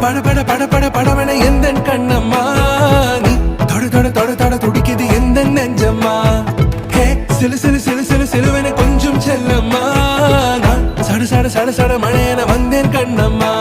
பட பட பட பட படவன எந்த கண்ணம்மா நீ தொட தொட தொட தொட துடிக்குது எந்த நெஞ்சம்மா ஹே சிலு சிலு சிலு சிலு சிலுவன கொஞ்சம் செல்லம்மா நான் சட சட சட சட மழையன வந்தேன் கண்ணம்மா